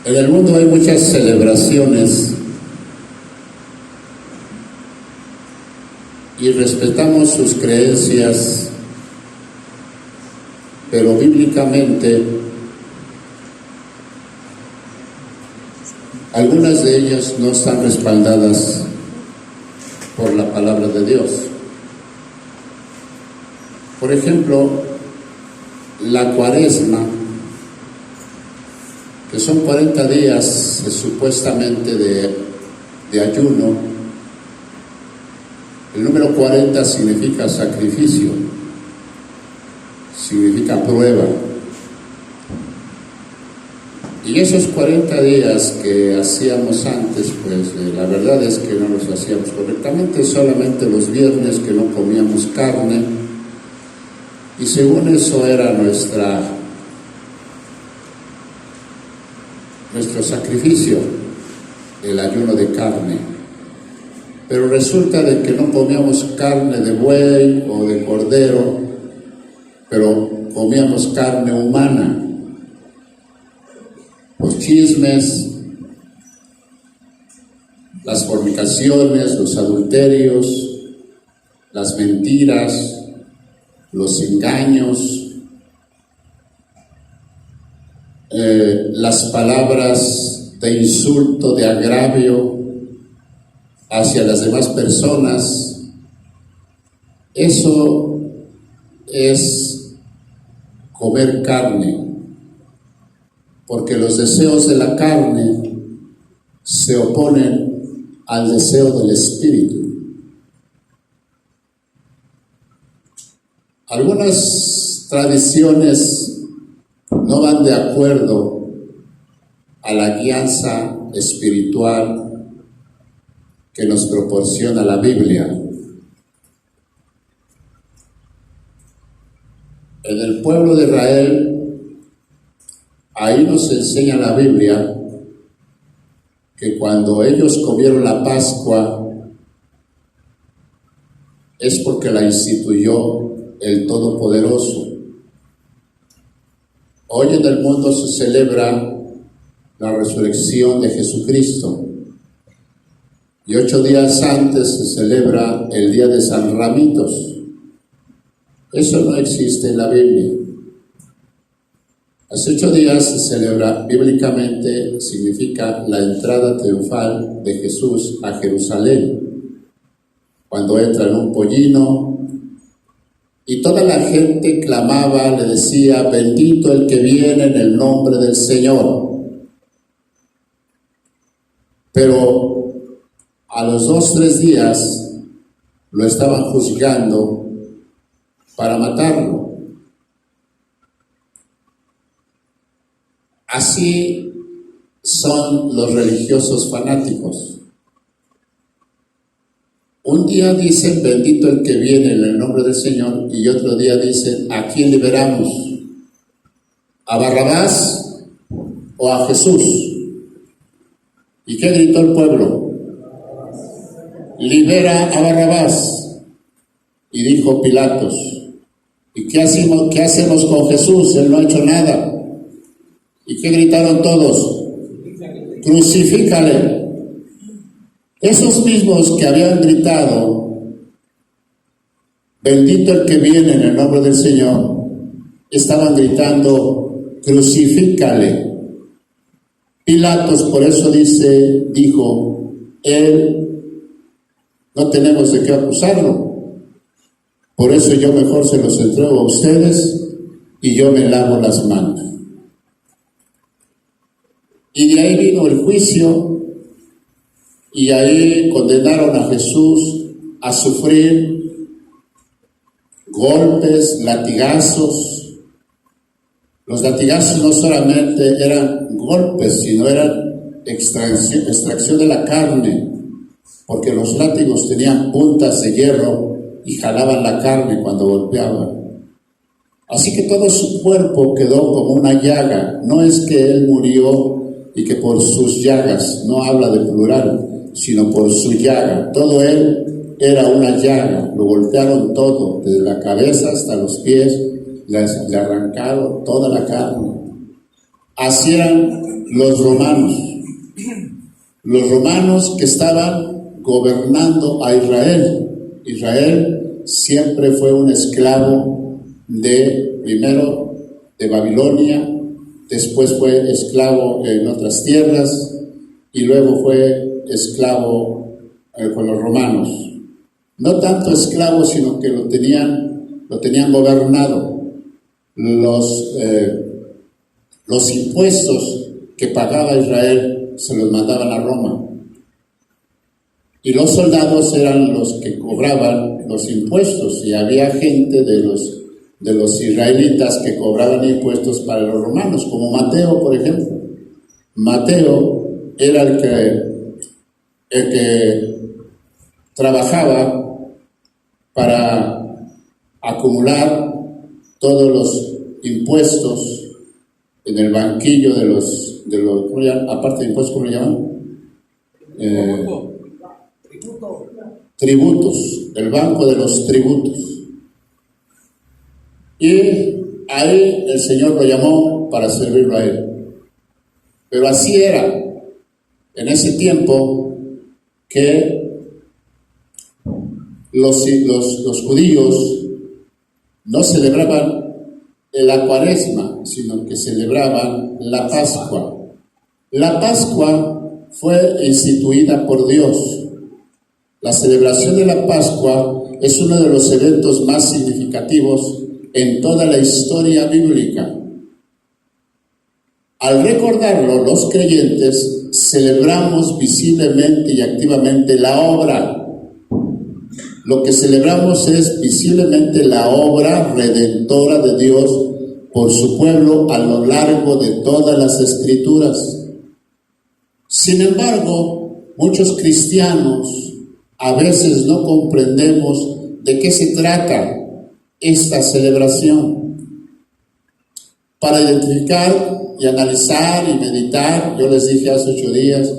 En el mundo hay muchas celebraciones y respetamos sus creencias, pero bíblicamente algunas de ellas no están respaldadas por la palabra de Dios. Por ejemplo, la Cuaresma, que son 40 días supuestamente de ayuno. El número 40 significa sacrificio, significa prueba. Y esos 40 días que hacíamos antes, pues la verdad es que no los hacíamos correctamente, solamente los viernes que no comíamos carne, y según eso era nuestro sacrificio, el ayuno de carne. Pero resulta de que no comíamos carne de buey o de cordero, pero comíamos carne humana. Los chismes, las fornicaciones, los adulterios, las mentiras, los engaños, las palabras de insulto, de agravio hacia las demás personas. Eso es comer carne, porque los deseos de la carne se oponen al deseo del espíritu. Algunas tradiciones no van de acuerdo a la guianza espiritual que nos proporciona la Biblia. En el pueblo de Israel, ahí nos enseña la Biblia que cuando ellos comieron la Pascua es porque la instituyó el Todopoderoso. Hoy en el mundo se celebra la resurrección de Jesucristo y 8 días antes se celebra el día de San Ramitos. Eso no existe en la Biblia. Hace 8 días se celebra bíblicamente, significa la entrada triunfal de Jesús a Jerusalén, cuando entra en un pollino y toda la gente clamaba, le decía: bendito el que viene en el nombre del Señor. Pero a los 2-3 días lo estaban juzgando para matarlo. Así son los religiosos fanáticos. Un día dicen bendito el que viene en el nombre del Señor y otro día dicen ¿a quién liberamos? ¿A Barrabás o a Jesús? ¿Y qué gritó el pueblo? Libera a Barrabás. Y dijo Pilatos: ¿y qué hacemos con Jesús? Él no ha hecho nada. ¿Y qué gritaron todos? Crucifícale. Esos mismos que habían gritado bendito el que viene en el nombre del Señor, estaban gritando crucifícale. Pilatos por eso dijo, él no tenemos de qué acusarlo, por eso yo mejor se los entrego a ustedes y yo me lavo las manos. Y de ahí vino el juicio. Y ahí condenaron a Jesús a sufrir golpes, latigazos. Los latigazos no solamente eran golpes, sino eran extracción de la carne, porque los látigos tenían puntas de hierro y jalaban la carne cuando golpeaban. Así que todo su cuerpo quedó como una llaga. No es que él murió y que por sus llagas, no habla de plural, sino por su llaga. Todo él era una llaga, lo golpearon todo, desde la cabeza hasta los pies, le arrancaron toda la carne. Así eran los romanos. Los romanos que estaban gobernando a Israel. Israel siempre fue un esclavo primero de Babilonia, después fue esclavo en otras tierras y luego fue esclavo con los romanos. No tanto esclavo, sino que lo tenían gobernado. Los impuestos que pagaba Israel se los mandaban a Roma. Y los soldados eran los que cobraban los impuestos. Y había gente de los israelitas que cobraban impuestos para los romanos, como Mateo, por ejemplo. Mateo era el que trabajaba para acumular todos los impuestos en el banquillo de los aparte de impuestos, ¿cómo le llaman? Tributos, el banco de los tributos. Y ahí el Señor lo llamó para servirlo a él. Pero así era en ese tiempo, que los judíos no celebraban la Cuaresma, sino que celebraban la Pascua. La Pascua fue instituida por Dios. La celebración de la Pascua es uno de los eventos más significativos en toda la historia bíblica. Al recordarlo, los creyentes celebramos visiblemente y activamente la obra. Lo que celebramos es visiblemente la obra redentora de Dios por su pueblo a lo largo de todas las Escrituras. Sin embargo, muchos cristianos a veces no comprendemos de qué se trata esta celebración. Para identificar y analizar y meditar, yo les dije hace 8 días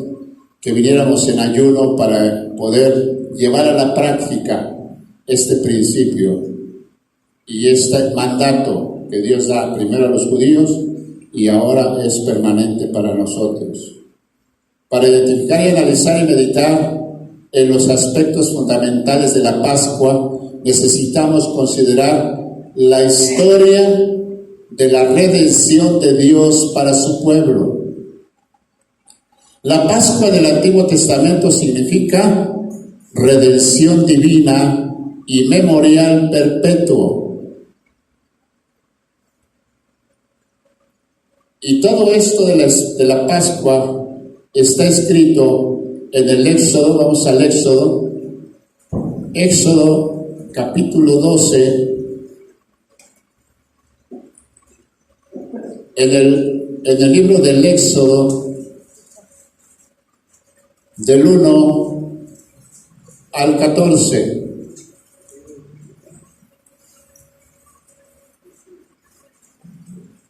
que viniéramos en ayuno para poder llevar a la práctica este principio y este mandato que Dios da primero a los judíos y ahora es permanente para nosotros. Para identificar y analizar y meditar en los aspectos fundamentales de la Pascua, necesitamos considerar la historia de la redención de Dios para su pueblo. La Pascua del Antiguo Testamento significa redención divina y memorial perpetuo. Y todo esto de la Pascua está escrito en el Éxodo. Vamos al Éxodo. Éxodo capítulo 12. En el libro del Éxodo, del 1 al 14.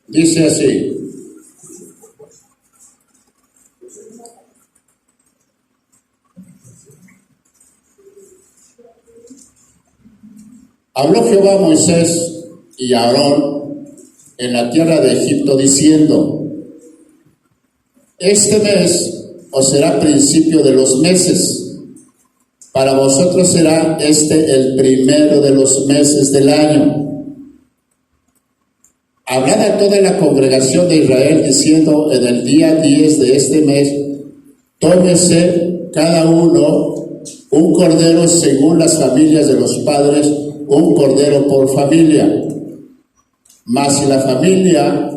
Dice así: habló Jehová a Moisés y a Aarón en la tierra de Egipto, diciendo: este mes os será principio de los meses, para vosotros será el primero de los meses del año. Hablad a toda la congregación de Israel, diciendo: en el día 10 de este mes, tómese cada uno un cordero según las familias de los padres, un cordero por familia. Mas si la familia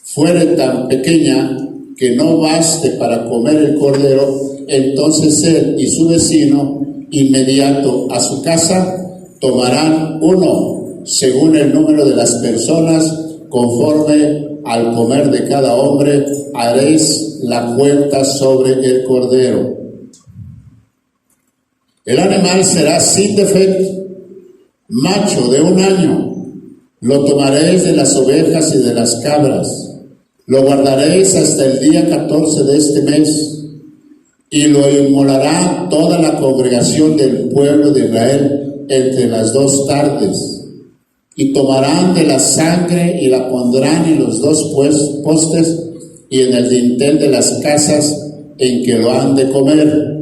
fuere tan pequeña que no baste para comer el cordero, entonces él y su vecino inmediato a su casa tomarán uno según el número de las personas, conforme al comer de cada hombre haréis la cuenta sobre el cordero. El animal será sin defecto, macho de 1 año. Lo tomaréis de las ovejas y de las cabras. Lo guardaréis hasta el día 14 de este mes, y lo inmolará toda la congregación del pueblo de Israel entre las 2 tardes. y tomarán de la sangre y la pondrán en los dos postes y en el dintel de las casas en que lo han de comer.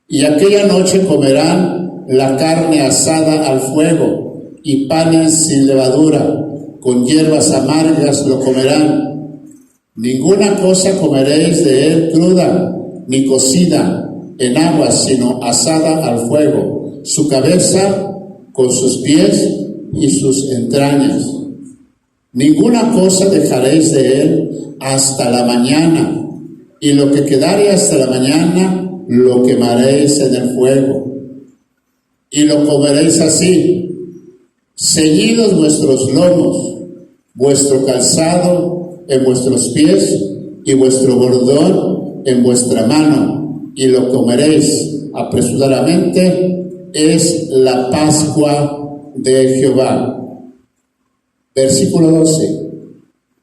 Y aquella noche comerán la carne asada al fuego y panes sin levadura, con hierbas amargas lo comerán. Ninguna cosa comeréis de él cruda, ni cocida en agua, sino asada al fuego, su cabeza con sus pies y sus entrañas. Ninguna cosa dejaréis de él hasta la mañana, y lo que quedare hasta la mañana lo quemaréis en el fuego. Y lo comeréis así: ceñidos vuestros lomos, vuestro calzado en vuestros pies y vuestro bordón en vuestra mano, y lo comeréis apresuradamente. Es la Pascua de Jehová. Versículo 12.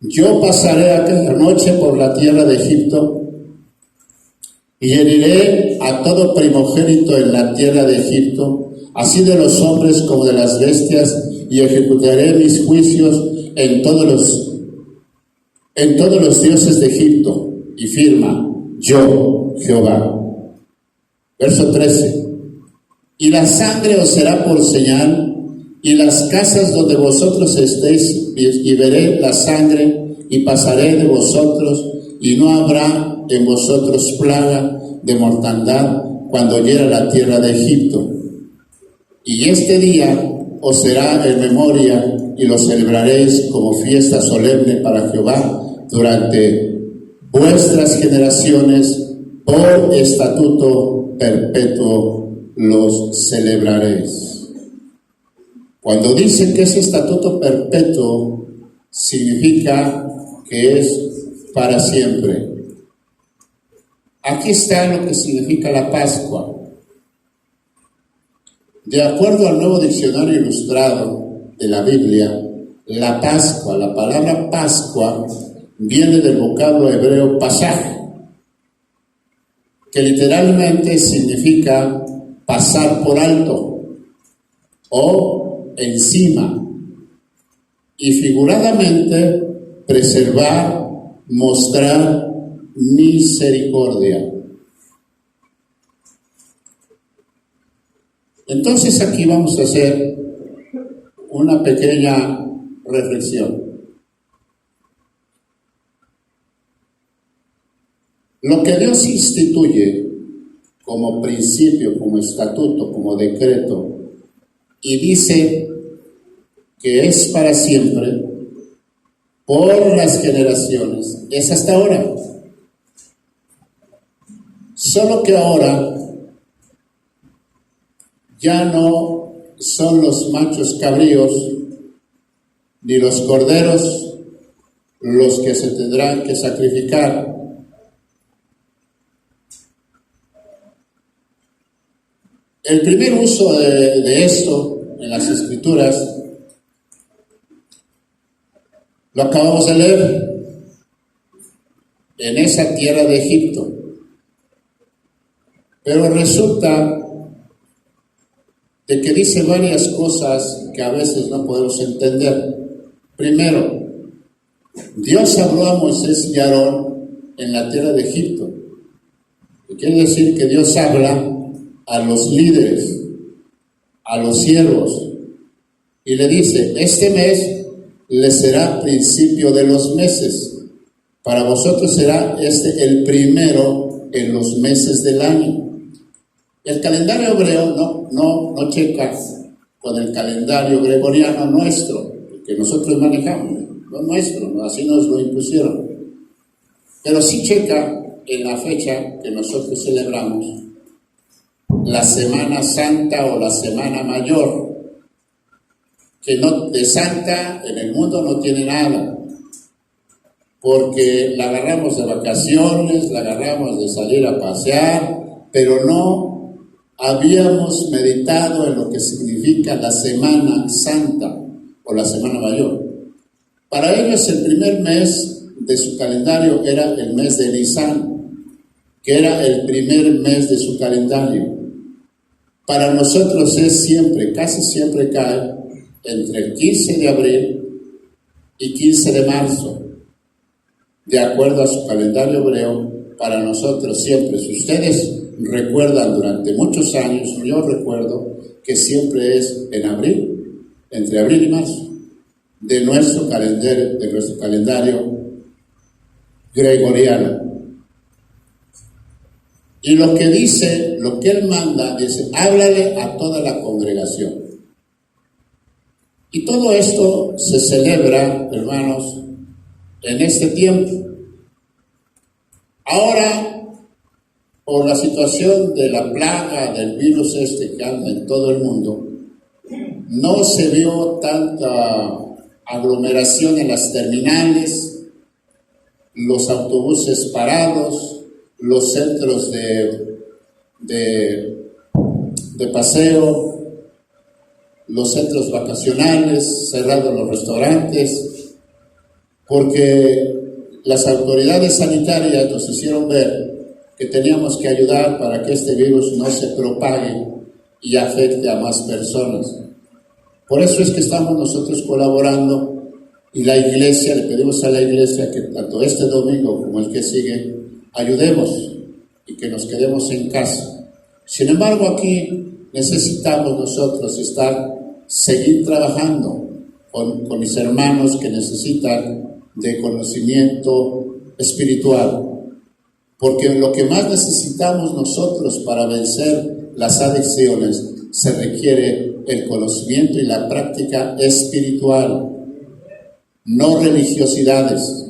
Yo pasaré aquella noche por la tierra de Egipto y heriré a todo primogénito en la tierra de Egipto, así de los hombres como de las bestias, y ejecutaré mis juicios en todos los dioses de Egipto, y firma: yo, Jehová. Verso 13. Y la sangre os será por señal, y las casas donde vosotros estéis, y veré la sangre, y pasaré de vosotros, y no habrá en vosotros plaga de mortandad cuando hiera la tierra de Egipto. Y este día os será en memoria, y lo celebraréis como fiesta solemne para Jehová durante vuestras generaciones, por estatuto perpetuo los celebraréis. Cuando dicen que es estatuto perpetuo, significa que es para siempre. Aquí está lo que significa la Pascua. De acuerdo al Nuevo Diccionario Ilustrado de la Biblia, la Pascua, la palabra Pascua, viene del vocablo hebreo pasaj, que literalmente significa pasar por alto o encima, y figuradamente preservar, mostrar misericordia. Entonces aquí vamos a hacer una pequeña reflexión. Lo que Dios instituye como principio, como estatuto, como decreto, y dice que es para siempre, por las generaciones, es hasta ahora. Solo que ahora ya no son los machos cabríos ni los corderos los que se tendrán que sacrificar. El primer uso de esto en las Escrituras lo acabamos de leer en esa tierra de Egipto. Pero resulta de que dice varias cosas que a veces no podemos entender. Primero, Dios habló a Moisés y a Aarón en la tierra de Egipto. Y quiere decir que Dios habla a los líderes, a los siervos, y le dice: este mes les será principio de los meses. Para vosotros será el primero en los meses del año. El calendario hebreo no checa con el calendario gregoriano nuestro, que nosotros manejamos, no nuestro, así nos lo impusieron. Pero sí checa en la fecha que nosotros celebramos, la Semana Santa o la Semana Mayor, que no, de santa en el mundo no tiene nada, porque la agarramos de vacaciones, la agarramos de salir a pasear, pero no habíamos meditado en lo que significa la Semana Santa o la Semana Mayor. Para ellos el primer mes de su calendario era el mes de Nisan, que era el primer mes de su calendario. Para nosotros es siempre, casi siempre cae entre el 15 de abril y 15 de marzo, de acuerdo a su calendario hebreo. Para nosotros siempre, si ustedes recuerdan durante muchos años, yo recuerdo que siempre es en abril, entre abril y marzo, de nuestro calendario gregoriano. Y lo que dice, lo que él manda, dice, háblale a toda la congregación. Y todo esto se celebra, hermanos, en este tiempo. Ahora, por la situación de la plaga del virus que anda en todo el mundo, no se vio tanta aglomeración en las terminales, los autobuses parados, los centros de paseo, los centros vacacionales, cerrados los restaurantes, porque las autoridades sanitarias nos hicieron ver que teníamos que ayudar para que este virus no se propague y afecte a más personas. Por eso es que estamos nosotros colaborando, y la iglesia, le pedimos a la iglesia que tanto este domingo como el que sigue, ayudemos y que nos quedemos en casa. Sin embargo, aquí necesitamos nosotros seguir trabajando con mis hermanos que necesitan de conocimiento espiritual, porque lo que más necesitamos nosotros para vencer las adicciones se requiere el conocimiento y la práctica espiritual, no religiosidades.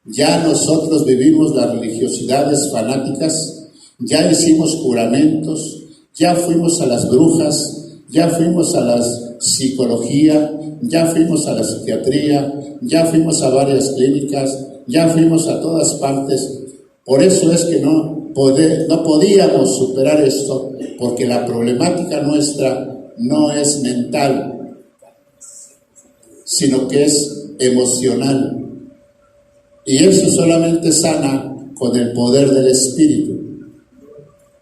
Ya nosotros vivimos las religiosidades fanáticas, ya hicimos juramentos, ya fuimos a las brujas, ya fuimos a la psicología, ya fuimos a la psiquiatría, ya fuimos a varias clínicas, ya fuimos a todas partes. Por eso es que no podíamos superar esto, porque la problemática nuestra no es mental, sino que es emocional. Y eso solamente sana con el poder del Espíritu,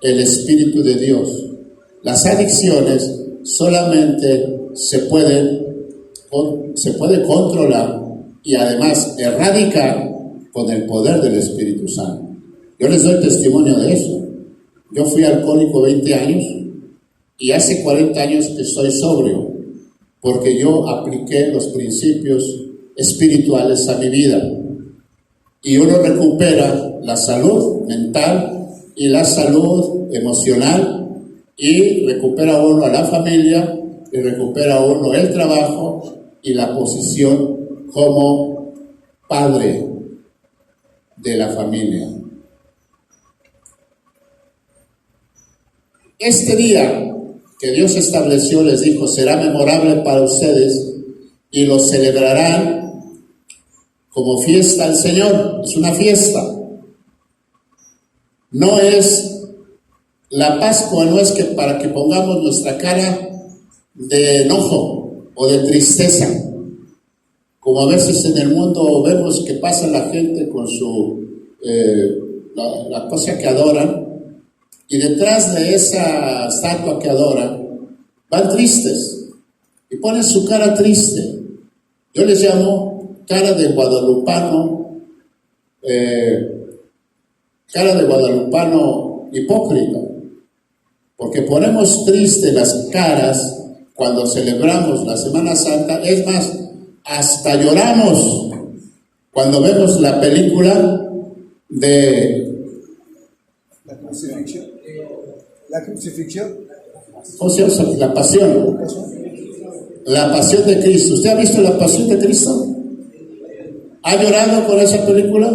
el Espíritu de Dios. Las adicciones solamente se puede controlar y además erradicar con el poder del Espíritu Santo. Yo les doy testimonio de eso. Yo fui alcohólico 20 años y hace 40 años que estoy sobrio, porque yo apliqué los principios espirituales a mi vida. Y uno recupera la salud mental y la salud emocional, y recupera uno a la familia, y recupera uno el trabajo y la posición como padre de la familia. Este día que Dios estableció, les dijo, será memorable para ustedes y lo celebrarán como fiesta al Señor. Es una fiesta. No es la Pascua, no es que para que pongamos nuestra cara de enojo o de tristeza, como a veces en el mundo vemos que pasa la gente con la cosa que adoran, y detrás de esa estatua que adoran van tristes y ponen su cara triste. Yo les llamo cara de guadalupano, hipócrita, porque ponemos tristes las caras cuando celebramos la Semana Santa. Es más, hasta lloramos cuando vemos la película de la crucifixión. La crucifixión. ¿Cómo se llama? La pasión. La pasión de Cristo. ¿Usted ha visto la pasión de Cristo? ¿Ha llorado con esa película?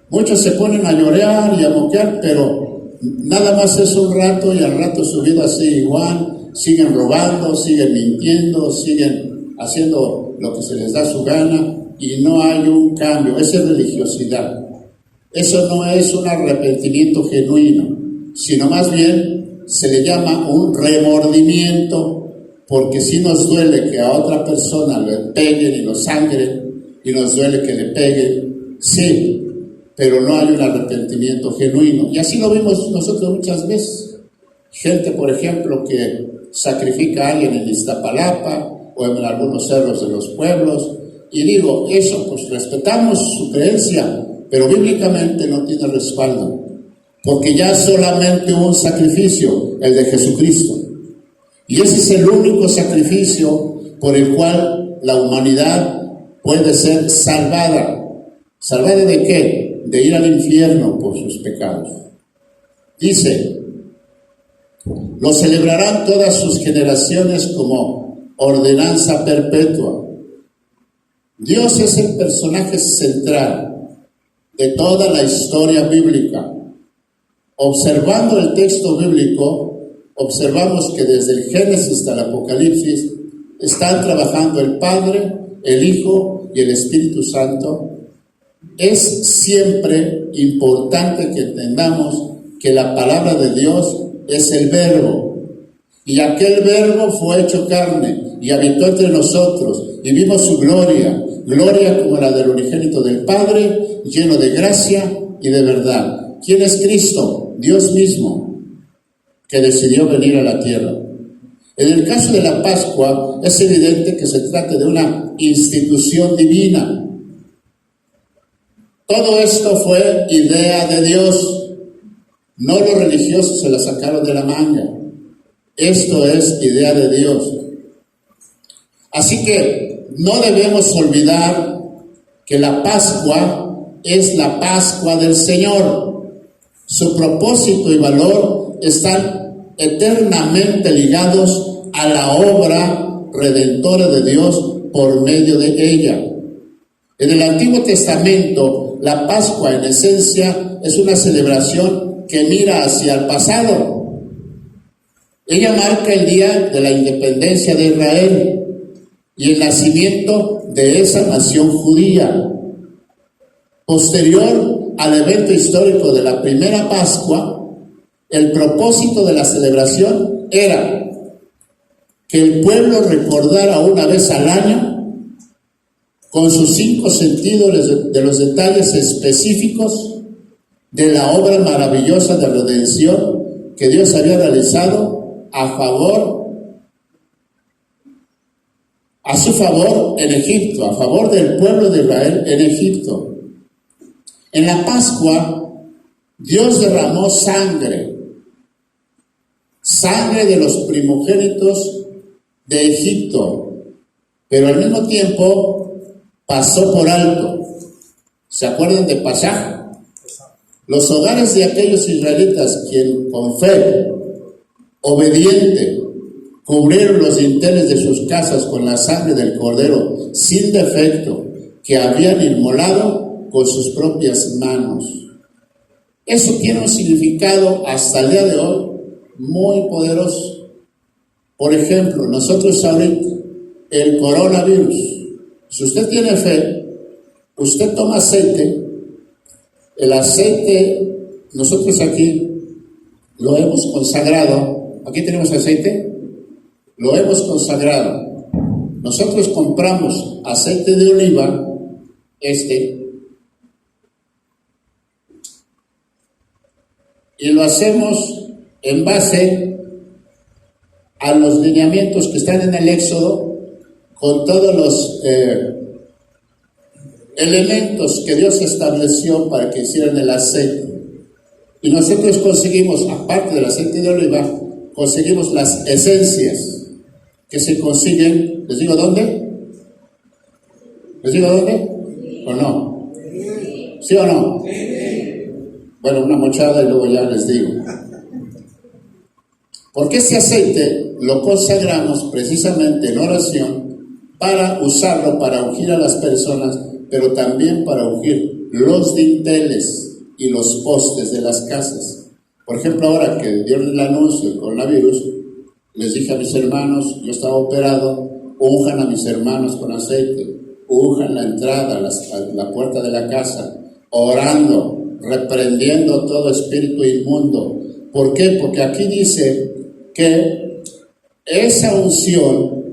Muchos se ponen a llorar y a moquear, pero nada más es un rato, y al rato su vida sigue igual. Siguen robando, siguen mintiendo, siguen haciendo lo que se les da su gana, y no hay un cambio. Esa es religiosidad. Eso no es un arrepentimiento genuino, sino más bien se le llama un remordimiento, porque sí nos duele que a otra persona le peguen y lo sangren, y nos duele que le peguen, sí, pero no hay un arrepentimiento genuino. Y así lo vimos nosotros muchas veces. Gente, por ejemplo, que sacrifica a alguien en Iztapalapa o en algunos cerros de los pueblos. Y digo, eso pues respetamos su creencia, pero bíblicamente no tiene respaldo, porque ya solamente hubo un sacrificio, el de Jesucristo. Y ese es el único sacrificio por el cual la humanidad puede ser salvada. ¿Salvada de qué? De ir al infierno por sus pecados. Dice, lo celebrarán todas sus generaciones como ordenanza perpetua. Dios es el personaje central de toda la historia bíblica. Observando el texto bíblico, observamos que desde el Génesis hasta el Apocalipsis están trabajando el Padre, el Hijo y el Espíritu Santo. Es siempre importante que entendamos que la palabra de Dios es el Verbo, y aquel Verbo fue hecho carne y habitó entre nosotros y vimos su gloria, gloria como la del unigénito del Padre, lleno de gracia y de verdad. ¿Quién es Cristo? Dios mismo, que decidió venir a la tierra. En el caso de la Pascua es evidente que se trata de una institución divina. Todo esto fue idea de Dios. No los religiosos se la sacaron de la manga. Esto es idea de Dios. Así que no debemos olvidar que la Pascua es la Pascua del Señor. Su propósito y valor están eternamente ligados a la obra redentora de Dios por medio de ella. En el Antiguo Testamento, la Pascua en esencia es una celebración que mira hacia el pasado. Ella marca el día de la independencia de Israel y el nacimiento de esa nación judía. Posterior al evento histórico de la primera Pascua, el propósito de la celebración era que el pueblo recordara una vez al año, con sus 5 sentidos de los detalles específicos de la obra maravillosa de redención que Dios había realizado a su favor en Egipto, a favor del pueblo de Israel en Egipto. En la Pascua, Dios derramó sangre de los primogénitos de Egipto, pero al mismo tiempo pasó por alto. ¿Se acuerdan de Pasaj? Los hogares de aquellos israelitas, quien con fe obediente cubrieron los dinteles de sus casas con la sangre del cordero sin defecto que habían inmolado con sus propias manos. Eso tiene un significado hasta el día de hoy muy poderoso. Por ejemplo, nosotros ahorita, el coronavirus, si usted tiene fe, usted toma aceite. El aceite, nosotros aquí lo hemos consagrado. Aquí tenemos aceite, lo hemos consagrado. Nosotros compramos aceite de oliva, y lo hacemos en base a los lineamientos que están en el Éxodo, con todos los elementos que Dios estableció para que hicieran el aceite. Y nosotros conseguimos, aparte del aceite de oliva, conseguimos las esencias que se consiguen. ¿Les digo dónde? ¿Les digo dónde? ¿O no? ¿Sí o no? Bueno, una mochada y luego ya les digo. Porque ese aceite lo consagramos precisamente en oración para usarlo para ungir a las personas, pero también para ungir los dinteles y los postes de las casas. Por ejemplo, ahora que dieron el anuncio del coronavirus, les dije a mis hermanos, yo estaba operado, unjan a mis hermanos con aceite, unjan la entrada, la puerta de la casa, orando, reprendiendo todo espíritu inmundo. ¿Por qué? Porque aquí dice que esa unción,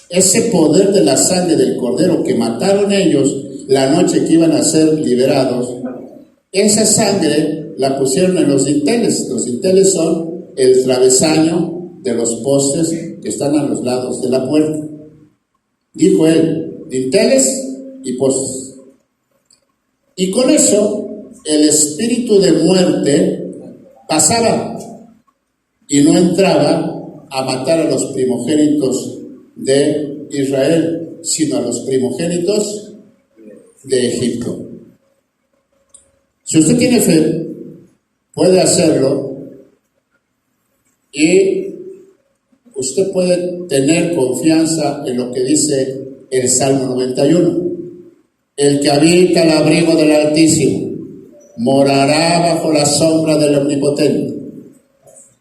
ese poder de la sangre del cordero que mataron ellos la noche que iban a ser liberados, esa sangre la pusieron en los dinteles. Los dinteles son el travesaño de los postes que están a los lados de la puerta. Dijo él, dinteles y postes. Y con eso el espíritu de muerte pasaba y no entraba a matar a los primogénitos de Israel, sino a los primogénitos de Egipto. Si usted tiene fe, puede hacerlo y usted puede tener confianza en lo que dice el Salmo 91. El que habita el abrigo del Altísimo morará bajo la sombra del Omnipotente.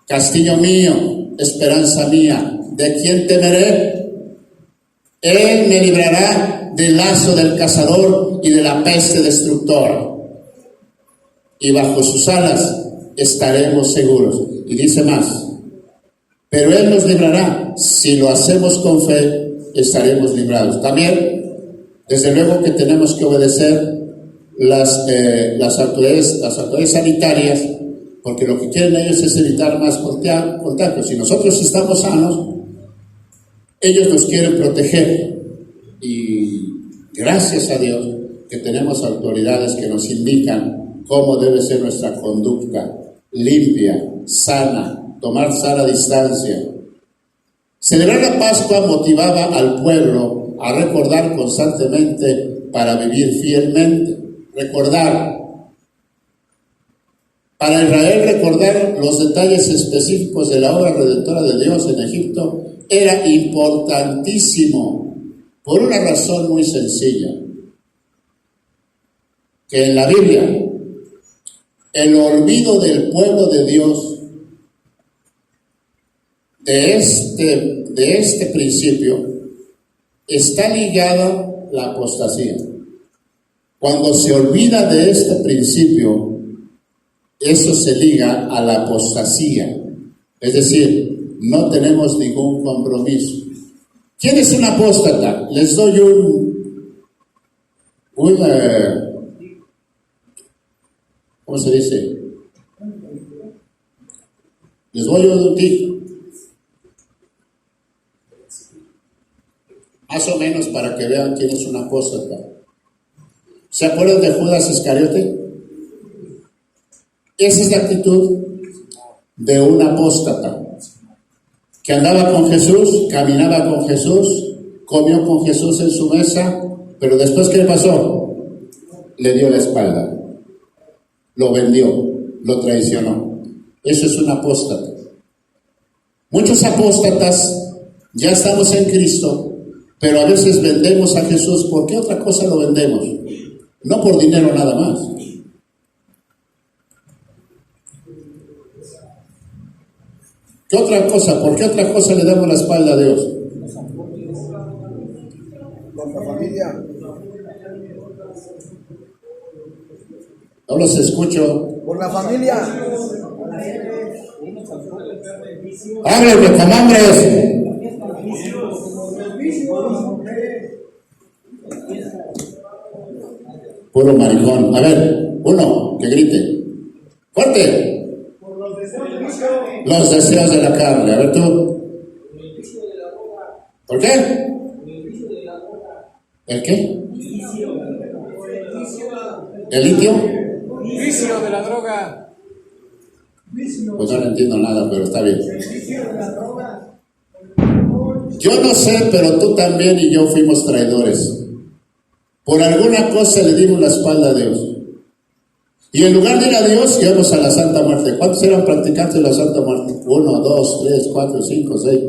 Castillo mío, esperanza mía, ¿de quién temeré? Él me librará del lazo del cazador y de la peste destructora. Y bajo sus alas estaremos seguros. Y dice más, pero Él nos librará. Si lo hacemos con fe, estaremos librados. También, desde luego que tenemos que obedecer las autoridades sanitarias, porque lo que quieren ellos es evitar más contagios. Si nosotros estamos sanos, ellos nos quieren proteger. Y gracias a Dios que tenemos autoridades que nos indican cómo debe ser nuestra conducta, limpia, sana, tomar sana distancia. Celebrar la Pascua motivaba al pueblo a recordar constantemente para vivir fielmente. Recordar. Para Israel, recordar los detalles específicos de la obra redentora de Dios en Egipto era importantísimo por una razón muy sencilla. Que en la Biblia, el olvido del pueblo de Dios de este principio está ligada la apostasía. Cuando se olvida de este principio, eso se liga a la apostasía. Es decir, no tenemos ningún compromiso. ¿Quién es un apóstata? Les doy ¿cómo se dice? Les doy un tip. Más o menos para que vean quién es un apóstata. ¿Se acuerdan de Judas Iscariote? Esa es la actitud de un apóstata, que andaba con Jesús, caminaba con Jesús, comió con Jesús en su mesa, pero después, ¿qué pasó? Le dio la espalda, lo vendió, lo traicionó. Eso es un apóstata. Muchos apóstatas ya estamos en Cristo, pero a veces vendemos a Jesús. ¿Por qué otra cosa lo vendemos? No por dinero nada más. ¿Qué otra cosa? ¿Por qué otra cosa le damos la espalda a Dios? Por la familia. No los escucho. Por la familia. ¡Háblenme con hombres! Puro maricón. A ver, uno, que grite. ¡Fuerte! Los deseos de la carne. A ver tú. ¿Por qué? ¿El qué? ¿El litio? Vicio de la droga. Pues no entiendo nada, pero está bien. Yo no sé, pero tú también y yo fuimos traidores. Por alguna cosa le dimos la espalda a Dios. Y en lugar de ir a Dios, íbamos a la Santa Muerte. ¿Cuántos eran practicantes de la Santa Muerte? 1, 2, 3, 4, 5, 6,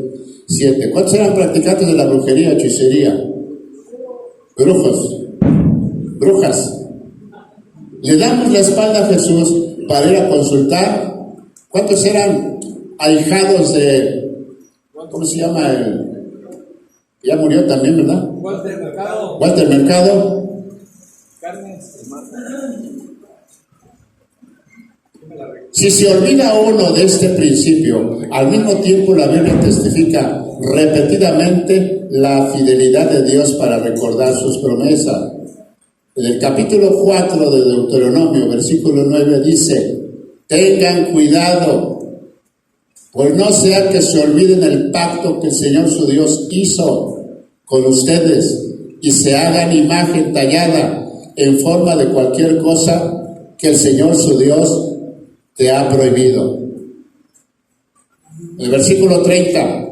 7. ¿Cuántos eran practicantes de la brujería, hechicería? Brujas. Le damos la espalda a Jesús para ir a consultar. ¿Cuántos eran ahijados de... ¿Cómo se llama? Ya murió también, ¿verdad? Walter Mercado. Si se olvida uno de este principio, al mismo tiempo la Biblia testifica repetidamente la fidelidad de Dios para recordar sus promesas. En el capítulo 4 de Deuteronomio, versículo 9 dice: tengan cuidado Pues no sea que se olviden el pacto que el Señor su Dios hizo con ustedes y se hagan imagen tallada en forma de cualquier cosa que el Señor su Dios te ha prohibido. El versículo 30.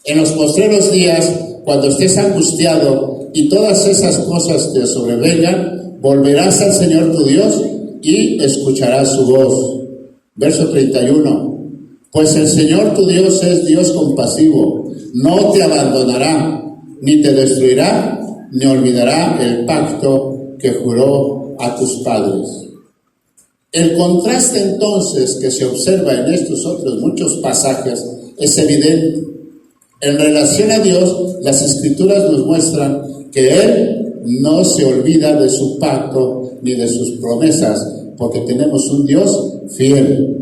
En los postreros días, cuando estés angustiado y todas esas cosas te sobrevengan, volverás al Señor tu Dios y escucharás su voz. Verso 31. Pues el Señor tu Dios es Dios compasivo, no te abandonará, ni te destruirá, ni olvidará el pacto que juró a tus padres. El contraste entonces que se observa en estos otros muchos pasajes es evidente. En relación a Dios, las Escrituras nos muestran que Él no se olvida de su pacto ni de sus promesas, porque tenemos un Dios fiel.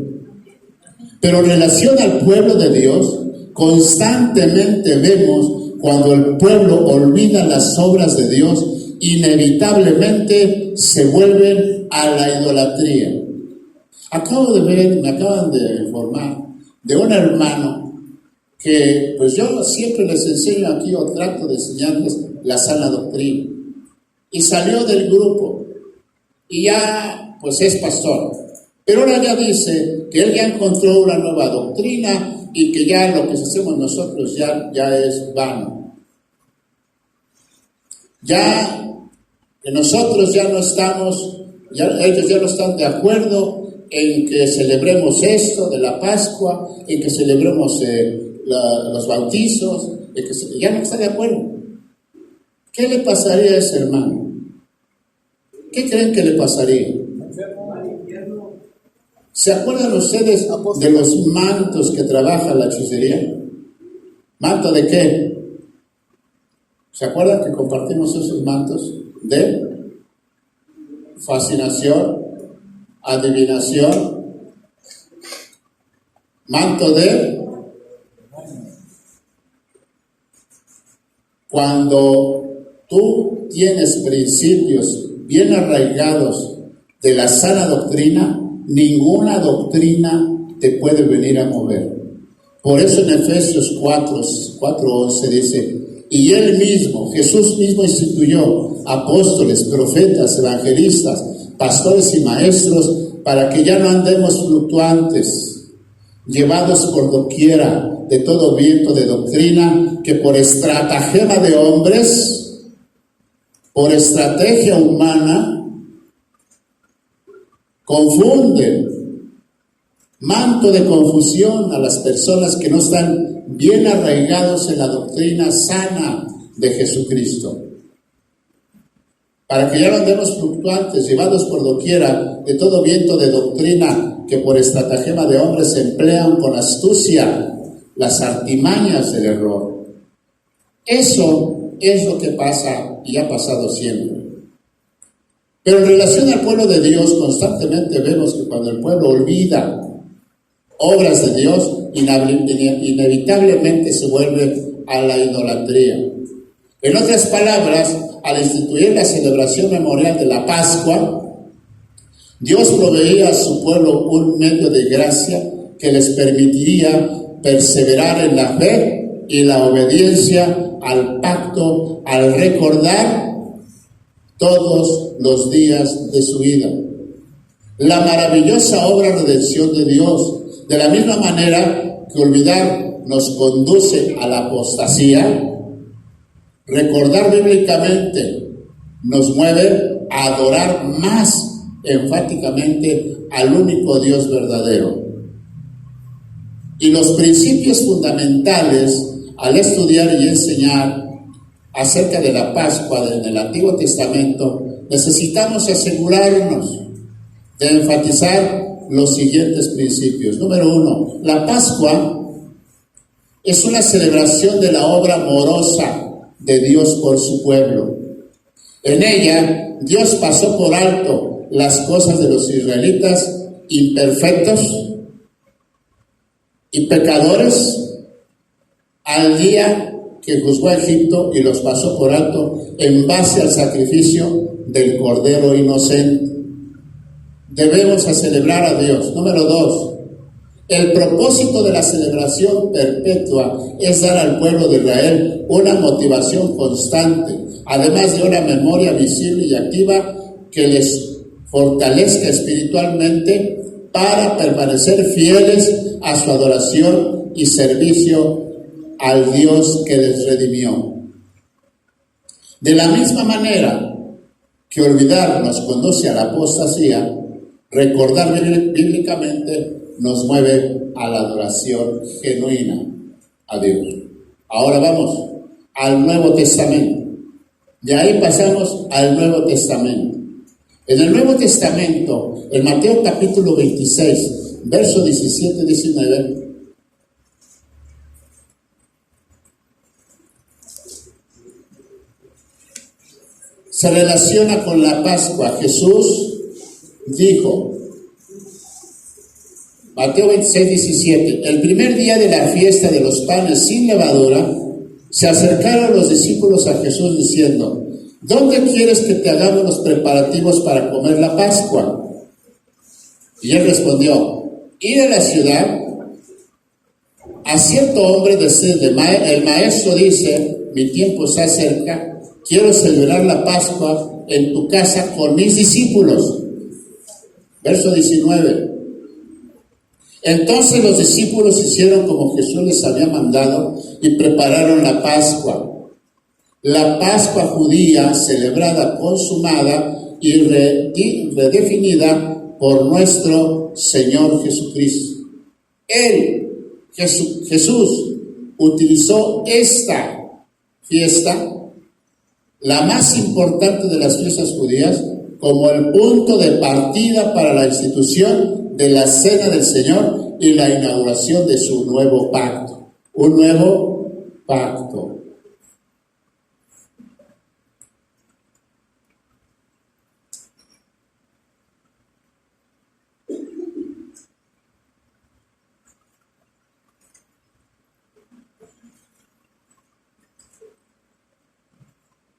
Pero en relación al pueblo de Dios, constantemente vemos cuando el pueblo olvida las obras de Dios, inevitablemente se vuelven a la idolatría. Acabo de ver, me acaban de informar de un hermano que, pues yo siempre les enseño aquí o trato de enseñarles la sana doctrina. Y salió del grupo y ya, pues es pastor. Pero ahora ya dice que él ya encontró una nueva doctrina y que ya lo que hacemos nosotros ya es vano. Ya que nosotros ya no estamos, ellos ya no están de acuerdo en que celebremos esto de la Pascua, en que celebremos los bautizos, ya no está de acuerdo. ¿Qué le pasaría a ese hermano? ¿Qué creen que le pasaría? ¿Se acuerdan ustedes de los mantos que trabaja la hechicería? ¿Manto de qué? ¿Se acuerdan que compartimos esos mantos? De fascinación, adivinación, manto de cuando tú tienes principios bien arraigados de la sana doctrina, ninguna doctrina te puede venir a mover. Por eso en Efesios 4:11 dice, y Él mismo, Jesús mismo instituyó apóstoles, profetas, evangelistas, pastores y maestros, para que ya no andemos fluctuantes, llevados por doquiera de todo viento de doctrina, que por estratagema de hombres, por estrategia humana, confunden, manto de confusión a las personas que no están bien arraigados en la doctrina sana de Jesucristo. Para que ya no andemos fluctuantes, llevados por doquiera de todo viento de doctrina, que por estratagema de hombres se emplean con astucia las artimañas del error. Eso es lo que pasa y ha pasado siempre. Pero en relación al pueblo de Dios, constantemente vemos que cuando el pueblo olvida obras de Dios, inevitablemente se vuelve a la idolatría. En otras palabras, al instituir la celebración memorial de la Pascua, Dios proveía a su pueblo un medio de gracia que les permitiría perseverar en la fe y la obediencia al pacto, al recordar todos los días de su vida la maravillosa obra de redención de Dios. De la misma manera que olvidar nos conduce a la apostasía, recordar bíblicamente nos mueve a adorar más enfáticamente al único Dios verdadero. Y los principios fundamentales al estudiar y enseñar acerca de la Pascua en el Antiguo Testamento, necesitamos asegurarnos de enfatizar los siguientes principios. Número 1, la Pascua es una celebración de la obra amorosa de Dios por su pueblo. En ella, Dios pasó por alto las cosas de los israelitas imperfectos y pecadores al día que juzgó a Egipto y los pasó por alto en base al sacrificio del Cordero inocente. Debemos a celebrar a Dios. Número 2, El propósito de la celebración perpetua es dar al pueblo de Israel una motivación constante, además de una memoria visible y activa que les fortalezca espiritualmente para permanecer fieles a su adoración y servicio al Dios que les redimió. De la misma manera que olvidar nos conduce a la apostasía, recordar bíblicamente nos mueve a la adoración genuina a Dios. Ahora vamos al Nuevo Testamento. De ahí pasamos al Nuevo Testamento. En el Nuevo Testamento, en Mateo capítulo 26, verso 17-19, se relaciona con la Pascua. Jesús dijo, Mateo 26, 17, el primer día de la fiesta de los panes sin levadura, se acercaron los discípulos a Jesús diciendo, ¿dónde quieres que te hagamos los preparativos para comer la Pascua? Y él respondió, id a la ciudad, a cierto hombre decirle, el maestro dice, mi tiempo está cerca, quiero celebrar la Pascua en tu casa con mis discípulos. Verso 19. Entonces los discípulos hicieron como Jesús les había mandado y prepararon la Pascua. La Pascua judía celebrada, consumada y redefinida por nuestro Señor Jesucristo. Jesús utilizó esta fiesta, la más importante de las fiestas judías, como el punto de partida para la institución de la Cena del Señor y la inauguración de su nuevo pacto. Un nuevo pacto.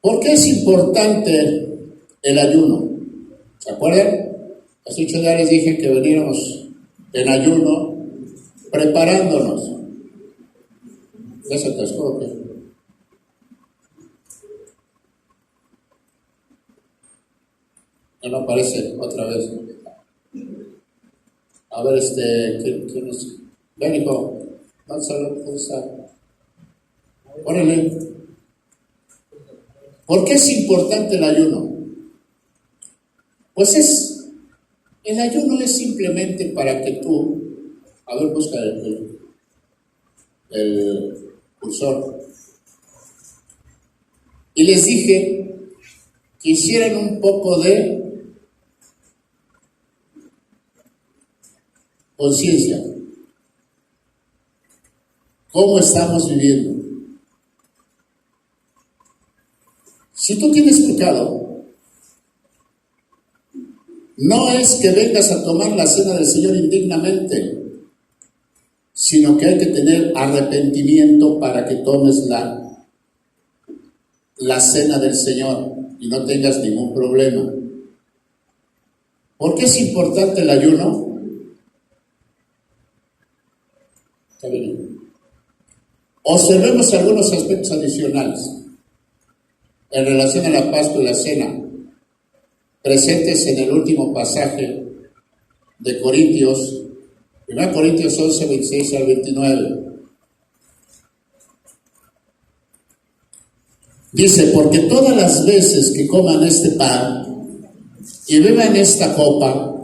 ¿Por qué es importante el ayuno? ¿Se acuerdan? Hace 8 días les dije que veníamos en ayuno preparándonos. ¿Ya se atascó o qué? Ya no aparece otra vez. A ver, ¿quién es? Ven, hijo. ¿Dónde está? Órale. ¿Por qué es importante el ayuno? Pues el ayuno es simplemente para que tú, a ver, busca el cursor. Y les dije que hicieran un poco de conciencia. ¿Cómo estamos viviendo? Si tú tienes pecado, no es que vengas a tomar la cena del Señor indignamente, sino que hay que tener arrepentimiento para que tomes la cena del Señor y no tengas ningún problema. ¿Por qué es importante el ayuno? Está bien. Observemos algunos aspectos adicionales en relación a la Pascua y la cena, presentes en el último pasaje de Corintios, 1 Corintios 11, 26 al 29. Dice, porque todas las veces que coman este pan y beban esta copa,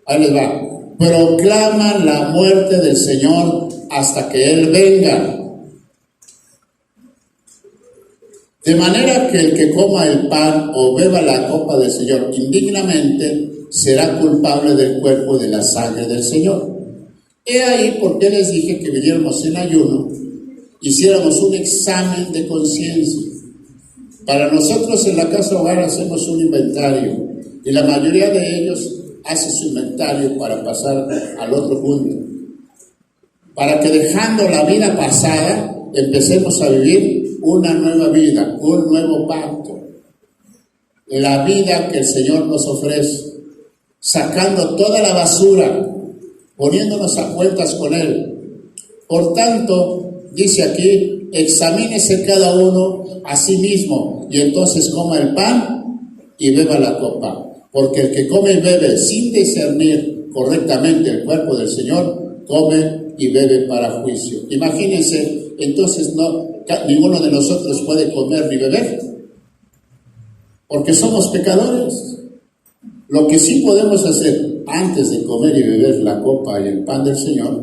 ahí les va, proclaman la muerte del Señor hasta que Él venga. De manera que el que coma el pan o beba la copa del Señor indignamente será culpable del cuerpo y de la sangre del Señor. He ahí por qué les dije que viniéramos en ayuno, hiciéramos un examen de conciencia. Para nosotros en la casa hogar hacemos un inventario y la mayoría de ellos hace su inventario para pasar al otro punto. Para que dejando la vida pasada empecemos a vivir una nueva vida, un nuevo pacto. La vida que el Señor nos ofrece, sacando toda la basura, poniéndonos a cuentas con Él. Por tanto, dice aquí, examínese cada uno a sí mismo y entonces coma el pan y beba la copa. Porque el que come y bebe sin discernir correctamente el cuerpo del Señor, come y bebe para juicio. Imagínense, entonces ninguno de nosotros puede comer ni beber, porque somos pecadores. Lo que sí podemos hacer antes de comer y beber la copa y el pan del Señor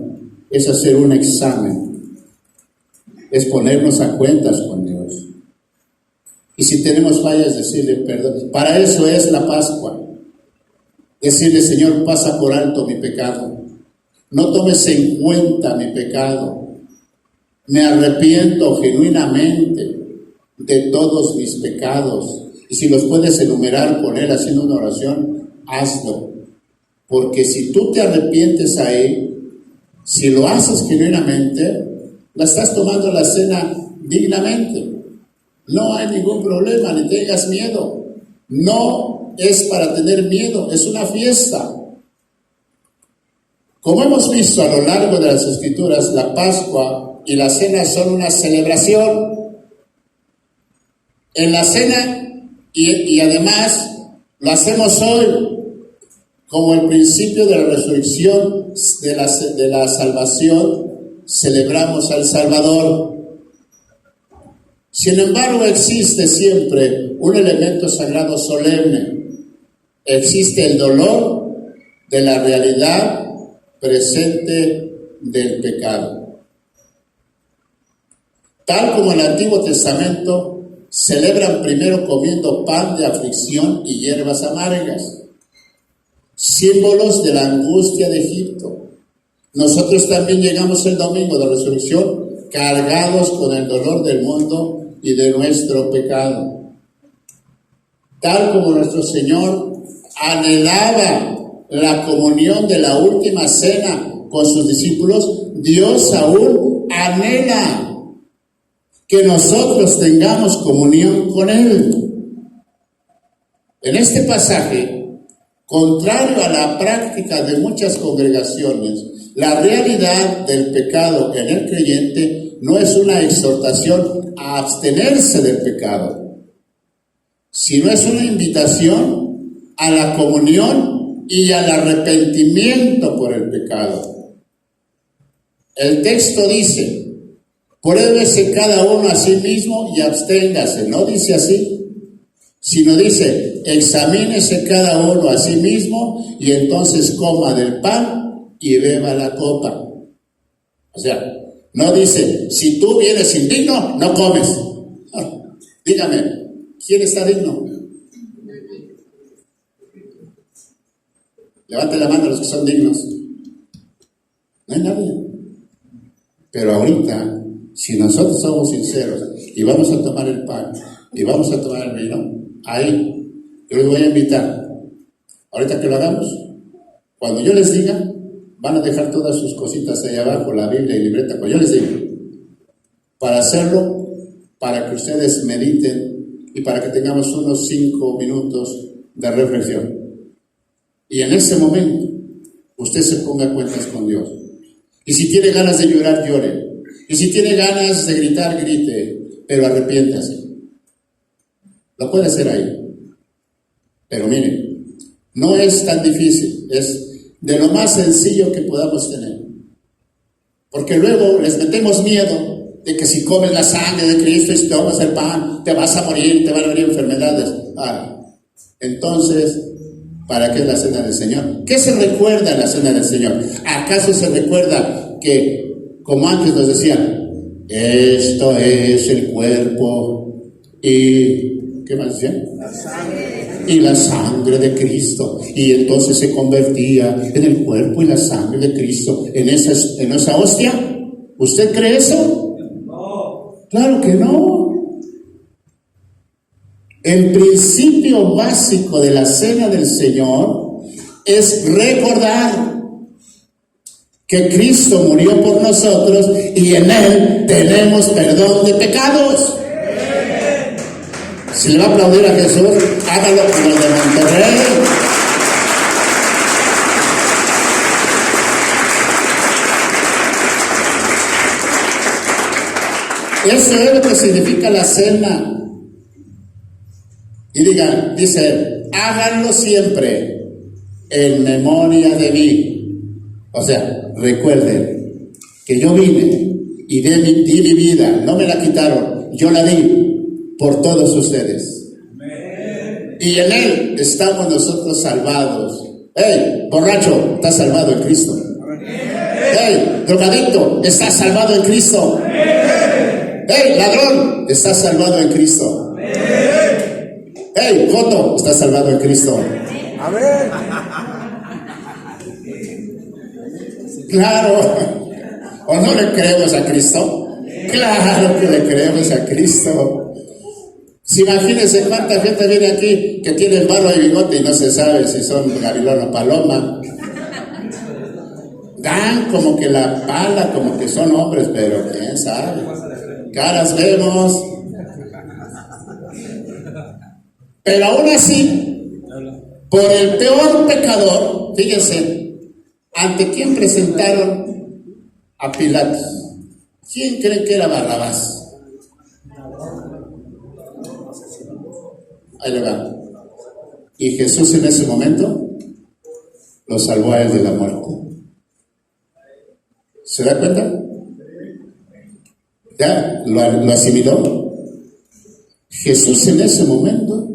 es hacer un examen, es ponernos a cuentas con Dios. Y si tenemos fallas, decirle perdón. Para eso es la Pascua. Decirle, Señor, pasa por alto mi pecado. No tomes en cuenta mi pecado. Me arrepiento genuinamente de todos mis pecados. Y si los puedes enumerar con Él haciendo una oración, hazlo. Porque si tú te arrepientes ahí, si lo haces genuinamente, la estás tomando la cena dignamente. No hay ningún problema, ni tengas miedo. No es para tener miedo, es una fiesta. Como hemos visto a lo largo de las Escrituras, la Pascua y la cena son una celebración. En la cena, y además lo hacemos hoy, como el principio de la resurrección de la salvación, celebramos al Salvador. Sin embargo, existe siempre un elemento sagrado solemne. Existe el dolor de la realidad presente del pecado. Tal como en el Antiguo Testamento, celebran primero comiendo pan de aflicción y hierbas amargas, símbolos de la angustia de Egipto. Nosotros también llegamos el domingo de resurrección cargados con el dolor del mundo y de nuestro pecado. Tal como nuestro Señor anhelaba la comunión de la última cena con sus discípulos, Dios aún anhela que nosotros tengamos comunión con Él. En este pasaje, contrario a la práctica de muchas congregaciones, la realidad del pecado en el creyente no es una exhortación a abstenerse del pecado, sino es una invitación a la comunión y al arrepentimiento por el pecado. El texto dice: pruébese cada uno a sí mismo y absténgase. No dice así, sino dice: examínese cada uno a sí mismo y entonces coma del pan y beba la copa. O sea, no dice: si tú vienes indigno, no comes. Dígame, ¿quién está digno? Levante la mano los que son dignos. No hay nadie. Pero ahorita, si nosotros somos sinceros y vamos a tomar el pan y vamos a tomar el vino, ahí yo les voy a invitar. Ahorita que lo hagamos, cuando yo les diga, van a dejar todas sus cositas allá abajo, la Biblia y libreta, cuando yo les diga, para hacerlo, para que ustedes mediten y para que tengamos unos 5 minutos de reflexión. Y en ese momento, usted se ponga a cuentas con Dios. Y si tiene ganas de llorar, llore. Y si tiene ganas de gritar, grite. Pero arrepiéntase. Lo puede hacer ahí. Pero miren, no es tan difícil. Es de lo más sencillo que podamos tener. Porque luego les metemos miedo de que si comes la sangre de Cristo y si tomas el pan, te vas a morir, te van a venir enfermedades. Entonces, ¿para qué es la cena del Señor? ¿Qué se recuerda en la cena del Señor? ¿Acaso se recuerda que, como antes nos decían, esto es el cuerpo y... ¿qué más decían? La sangre. Y la sangre de Cristo. Y entonces se convertía en el cuerpo y la sangre de Cristo, en esa hostia. ¿Usted cree eso? No. Claro que no. El principio básico de la cena del Señor es recordar que Cristo murió por nosotros y en Él tenemos perdón de pecados. Si le va a aplaudir a Jesús, hágalo como el de Monterrey. Eso es lo que significa la cena. Y dice, háganlo siempre en memoria de mí. O sea, recuerden que yo vine y di mi vida, no me la quitaron, yo la di por todos ustedes. Y en Él estamos nosotros salvados. ¡Hey, borracho! Estás salvado en Cristo. ¡Hey, drogadicto! Estás salvado en Cristo. ¡Hey, ladrón! Estás salvado en Cristo. ¡Hey, joto! Estás salvado en Cristo. Amén. Claro. ¿O no le creemos a Cristo? Claro que le creemos a Cristo. Si imagínense cuánta gente viene aquí que tiene barba y bigote y no se sabe si son gavilón o paloma. Dan como que la pala, como que son hombres, pero quién sabe. Caras vemos. Pero aún así, por el peor pecador, fíjense, ¿ante quién presentaron a Pilatos? ¿Quién creen que era Barrabás? Ahí le va. Y Jesús en ese momento lo salvó a él de la muerte. ¿Se da cuenta? ¿Ya lo asimiló? Jesús en ese momento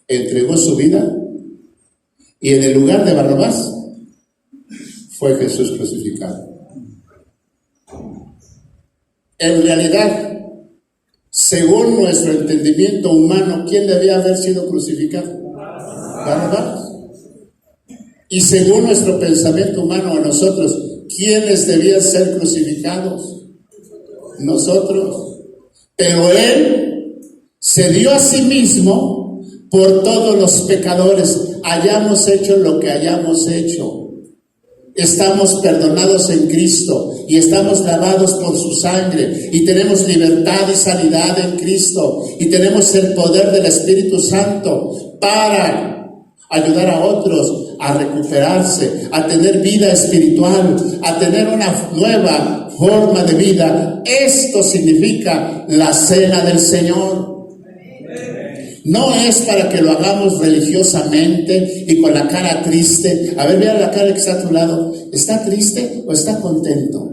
entregó su vida y en el lugar de Barrabás fue Jesús crucificado. En realidad, según nuestro entendimiento humano, ¿quién debía haber sido crucificado? Barrabás. Y según nuestro pensamiento humano a nosotros, ¿quiénes debían ser crucificados? Nosotros. Pero Él se dio a sí mismo por todos los pecadores, hayamos hecho lo que hayamos hecho. Estamos perdonados en Cristo y estamos lavados por su sangre y tenemos libertad y sanidad en Cristo y tenemos el poder del Espíritu Santo para ayudar a otros a recuperarse, a tener vida espiritual, a tener una nueva forma de vida. Esto significa la cena del Señor. No es para que lo hagamos religiosamente y con la cara triste. A ver, vea la cara que está a tu lado. ¿Está triste o está contento?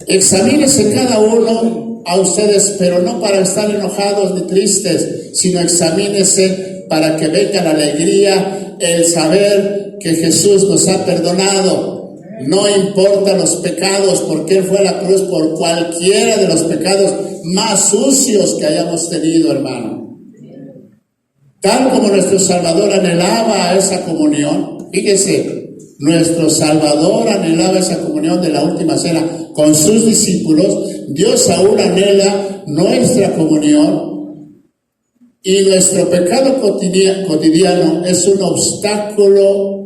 Examínese cada uno a ustedes, pero no para estar enojados ni tristes, sino examínese para que venga la alegría, el saber que Jesús nos ha perdonado. No importa los pecados, porque Él fue a la cruz por cualquiera de los pecados más sucios que hayamos tenido, hermano. Tal como nuestro Salvador anhelaba esa comunión, fíjese, nuestro Salvador anhelaba esa comunión de la última cena con sus discípulos. Dios aún anhela nuestra comunión y nuestro pecado cotidiano es un obstáculo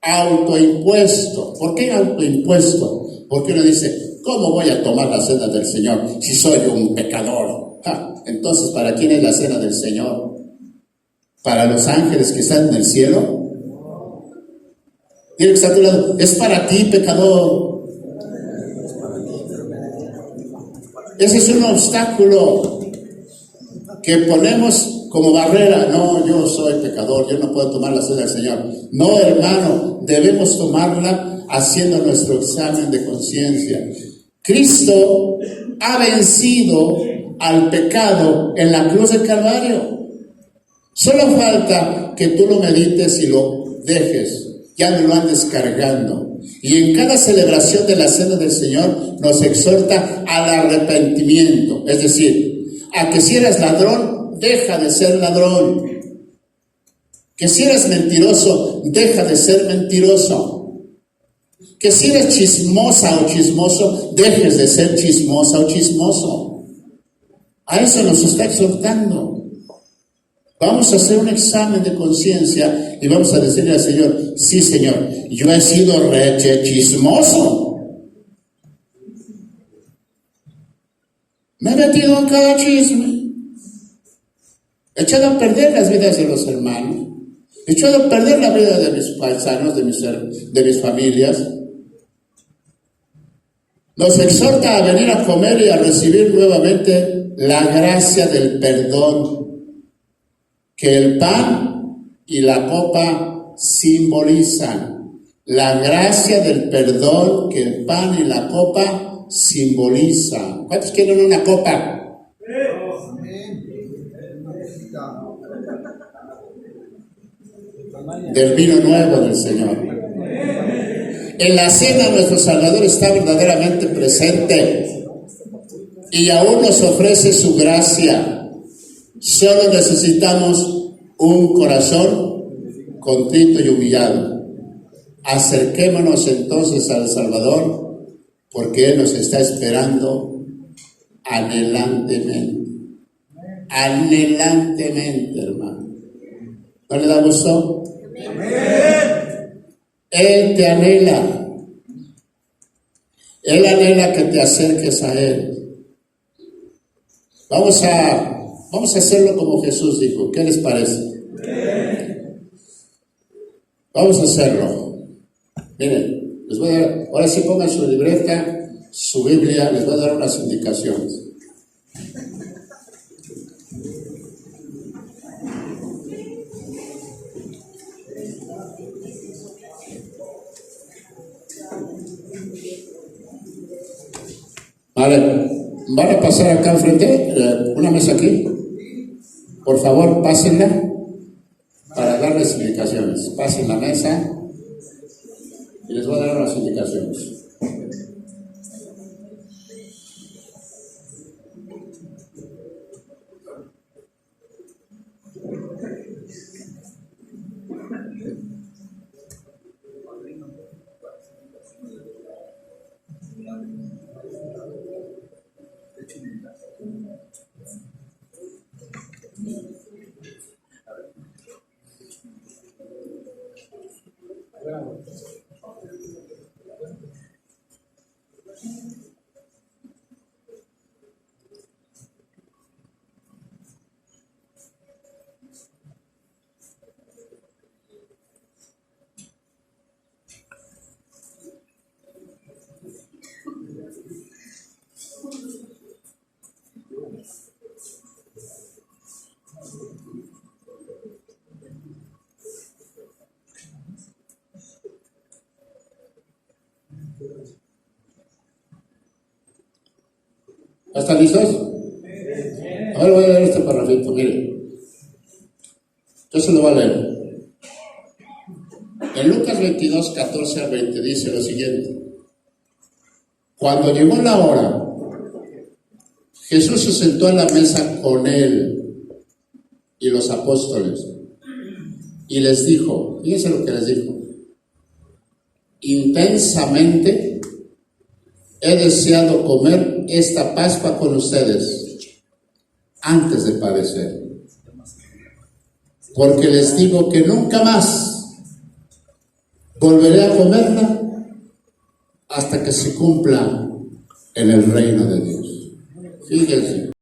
autoimpuesto. ¿Por qué autoimpuesto? Porque uno dice, ¿cómo voy a tomar la cena del Señor si soy un pecador? Entonces, ¿para quién es la cena del Señor? ¿Para los ángeles que están en el cielo? Dile que está a tu lado, es para ti, pecador. Ese es un obstáculo que ponemos como barrera. No, yo soy pecador, yo no puedo tomar la cena del Señor. No, hermano, debemos tomarla haciendo nuestro examen de conciencia. Cristo ha vencido al pecado en la cruz del Calvario. Solo falta que tú lo medites y lo dejes. Ya no lo andes cargando. Y en cada celebración de la cena del Señor nos exhorta al arrepentimiento. Es decir, a que si eres ladrón, deja de ser ladrón. Que si eres mentiroso, deja de ser mentiroso. Que si eres chismosa o chismoso, dejes de ser chismosa o chismoso. A eso nos está exhortando. Vamos a hacer un examen de conciencia y vamos a decirle al Señor, sí, Señor, yo he sido chismoso. Me he metido en cada chisme. He echado a perder las vidas de los hermanos. Echó a perder la vida de mis paisanos, de mis familias. Nos exhorta a venir a comer y a recibir nuevamente la gracia del perdón que el pan y la copa simbolizan. La gracia del perdón que el pan y la copa simbolizan. ¿Cuántos quieren una copa? Del vino nuevo del Señor. En la cena nuestro Salvador está verdaderamente presente y aún nos ofrece su gracia. Solo necesitamos un corazón contrito y humillado. Acerquémonos entonces al Salvador, porque Él nos está esperando anhelantemente. Anhelantemente, hermano. ¿No le da gusto? Él te anhela. Él anhela que te acerques a Él. Vamos a hacerlo como Jesús dijo. ¿Qué les parece? Vamos a hacerlo. Miren, les voy a dar, ahora sí pongan su libreta, su Biblia, les voy a dar unas indicaciones. Vale, van a pasar acá enfrente, una mesa aquí. Por favor, pásenla para darles indicaciones. Pasen la mesa y les voy a dar unas indicaciones. ¿Están listos? A ver, voy a leer este parrafito, miren. Yo se lo voy a leer. En Lucas 22, 14 al 20 dice lo siguiente. Cuando llegó la hora, Jesús se sentó a la mesa con él y los apóstoles y les dijo, fíjense lo que les dijo, intensamente he deseado comer esta Pascua con ustedes antes de padecer, porque les digo que nunca más volveré a comerla hasta que se cumpla en el reino de Dios. Fíjense.